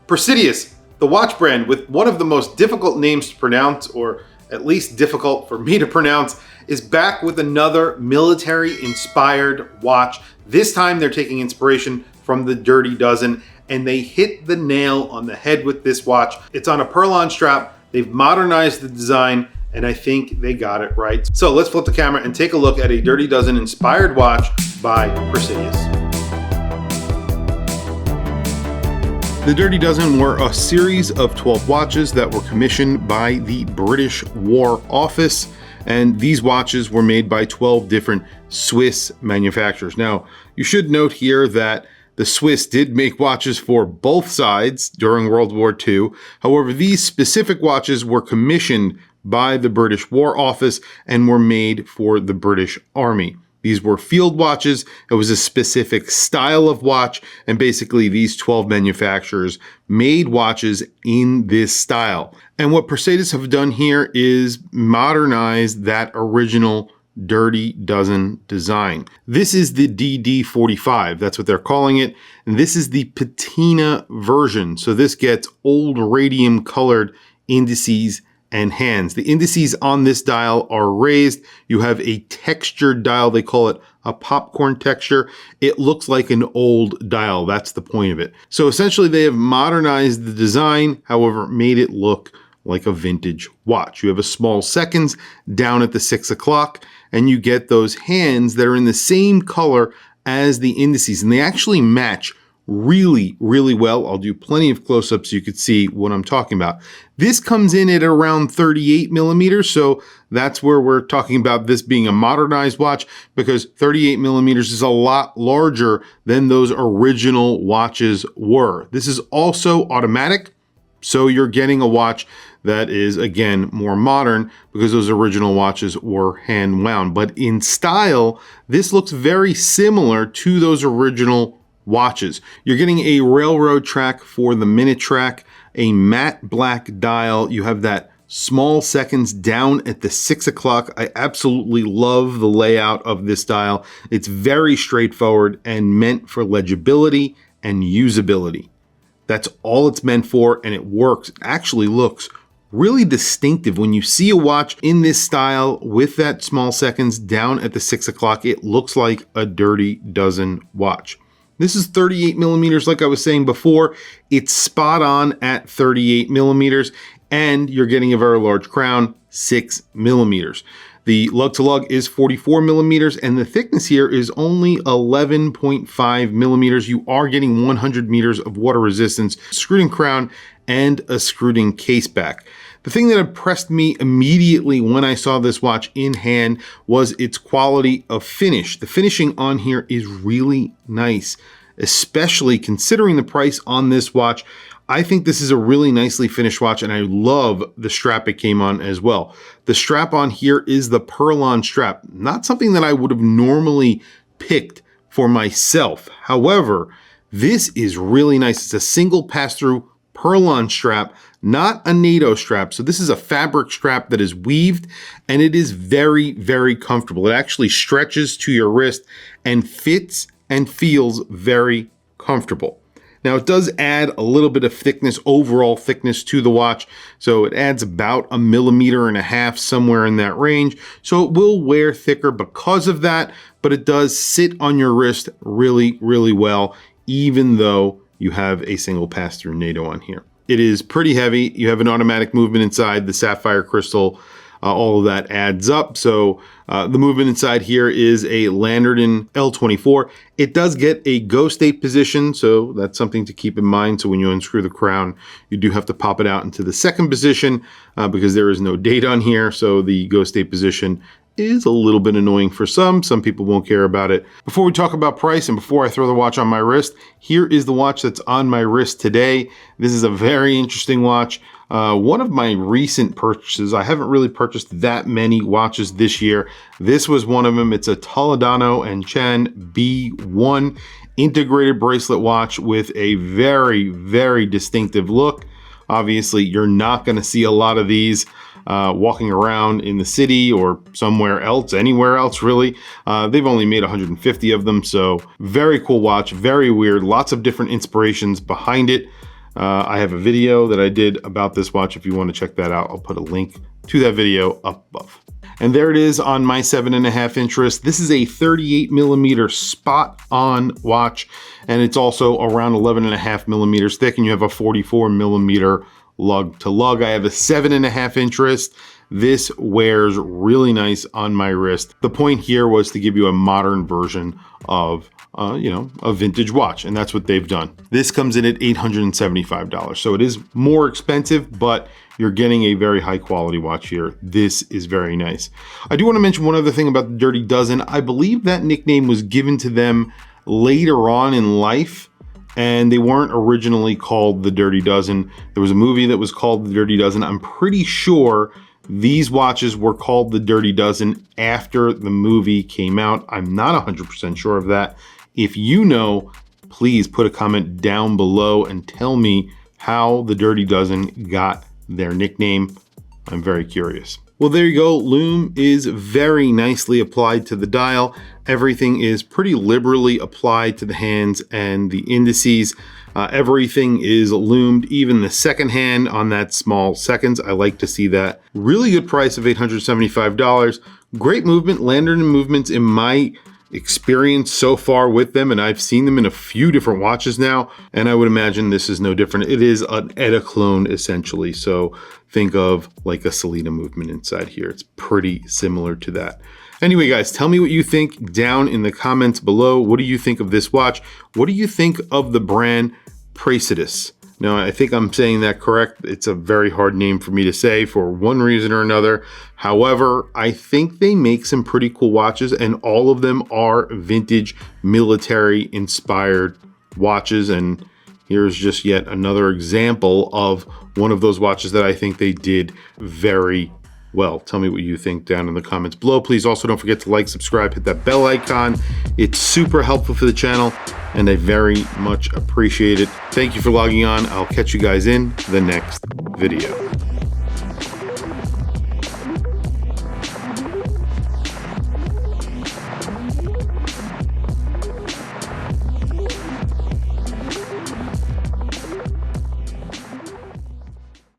Presidius, the watch brand with one of the most difficult names to pronounce, or at least difficult for me to pronounce, is back with another military-inspired watch. This time they're taking inspiration from the Dirty Dozen, and they hit the nail on the head with this watch. It's on a Perlon strap. They've modernized the design, and I think they got it right. So let's flip the camera and take a look at a Dirty Dozen inspired watch by Presidius. The Dirty Dozen were a series of 12 watches that were commissioned by the British War Office, and these watches were made by 12 different Swiss manufacturers. Now, you should note here that the Swiss did make watches for both sides during World War II. However, these specific watches were commissioned by the British War Office and were made for the British Army. These were field watches. It was a specific style of watch, and basically these 12 manufacturers made watches in this style. And what Presidius have done here is modernize that original Dirty Dozen design. This is the DD45, that's what they're calling it, and this is the patina version. So this gets old radium colored indices and hands. The indices on this dial are raised. You have a textured dial. They call it a popcorn texture. It looks like an old dial. That's the point of it. So essentially they have modernized the design, however, made it look like a vintage watch. You have a small seconds down at the 6 o'clock, and you get those hands that are in the same color as the indices, and they actually match really, really well. I'll do plenty of close-ups so you could see what I'm talking about. This comes in at around 38 millimeters, so that's where we're talking about this being a modernized watch, because 38 millimeters is a lot larger than those original watches were. This is also automatic, so you're getting a watch that is, again, more modern because those original watches were hand wound. But in style, this looks very similar to those original watches. You're getting a railroad track for the minute track, a matte black dial. You have that small seconds down at the 6 o'clock. I absolutely love the layout of this dial. It's very straightforward and meant for legibility and usability. That's all it's meant for, and it works. It actually looks really distinctive. When you see a watch in this style with that small seconds down at the 6 o'clock, it looks like a Dirty Dozen watch. This is 38 millimeters, like I was saying before. It's spot on at 38 millimeters, and you're getting a very large crown, 6 millimeters. The lug to lug is 44 millimeters, and the thickness here is only 11.5 millimeters. You are getting 100 meters of water resistance, screwed-in crown, and a screwed-in case back. The thing that impressed me immediately when I saw this watch in hand was its quality of finish. The finishing on here is really nice, especially considering the price on this watch. I think this is a really nicely finished watch, and I love the strap it came on as well. The strap on here is the Perlon strap, not something that I would have normally picked for myself. However, this is really nice. It's a single pass-through Perlon strap, not a NATO strap. So this is a fabric strap that is weaved, and it is very, very comfortable. It actually stretches to your wrist and fits and feels very comfortable. Now it does add a little bit of thickness, overall thickness to the watch. So it adds about 1.5 millimeters, somewhere in that range. So it will wear thicker because of that, but it does sit on your wrist really, really well, even though you have a single pass-through NATO on here. It is pretty heavy. You have an automatic movement inside, the sapphire crystal, all of that adds up. So the movement inside here is a Landerden L24. It does get a go state position, so that's something to keep in mind. So when you unscrew the crown, you do have to pop it out into the second position because there is no date on here. So the go state position is a little bit annoying for some. Some people won't care about it. Before we talk about price and before I throw the watch on my wrist, here is the watch that's on my wrist today. This is a very interesting watch. One of my recent purchases. I haven't really purchased that many watches this year. This was one of them. It's a Toledano & Chan B1 integrated bracelet watch with a very, very distinctive look. Obviously, you're not going to see a lot of these walking around in the city or somewhere else, anywhere else really. They've only made 150 of them, so very cool watch, very weird, lots of different inspirations behind it. I have a video that I did about this watch. If you want to check that out, I'll put a link to that video up above. And there it is on my 7.5 inch wrist. This is a 38 millimeter spot on watch, and it's also around 11.5 millimeters thick, and you have a 44 millimeter lug to lug. I have a 7.5 inch wrist. This wears really nice on my wrist. The point here was to give you a modern version of a vintage watch, and that's what they've done. This comes in at $875, so it is more expensive, but you're getting a very high quality watch here. This is very nice. I do want to mention one other thing about the Dirty Dozen. I believe that nickname was given to them later on in life, and they weren't originally called the Dirty Dozen. There was a movie that was called the Dirty Dozen. I'm pretty sure these watches were called the Dirty Dozen after the movie came out. I'm not 100% sure of that. If you know, please put a comment down below and tell me how the Dirty Dozen got their nickname. I'm very curious. Well, there you go. Lume is very nicely applied to the dial. Everything is pretty liberally applied to the hands and the indices. Everything is lumed, even the second hand on that small seconds. I like to see that. Really good price of $875. Great movement, lantern movements in my experience so far with them, and I've seen them in a few different watches now, and I would imagine this is no different. It is an Ediclone essentially, so think of like a Selena movement inside here. It's pretty similar to that. Anyway, guys, tell me what you think down in the comments below. What do you think of this watch? What do you think of the brand Praecidus? Now, I think I'm saying that correct. It's a very hard name for me to say for one reason or another. However, I think they make some pretty cool watches, and all of them are vintage military inspired watches. And here's just yet another example of one of those watches that I think they did very well. Tell me what you think down in the comments below. Please also don't forget to like, subscribe, hit that bell icon. It's super helpful for the channel, and I very much appreciate it. Thank you for logging on. I'll catch you guys in the next video.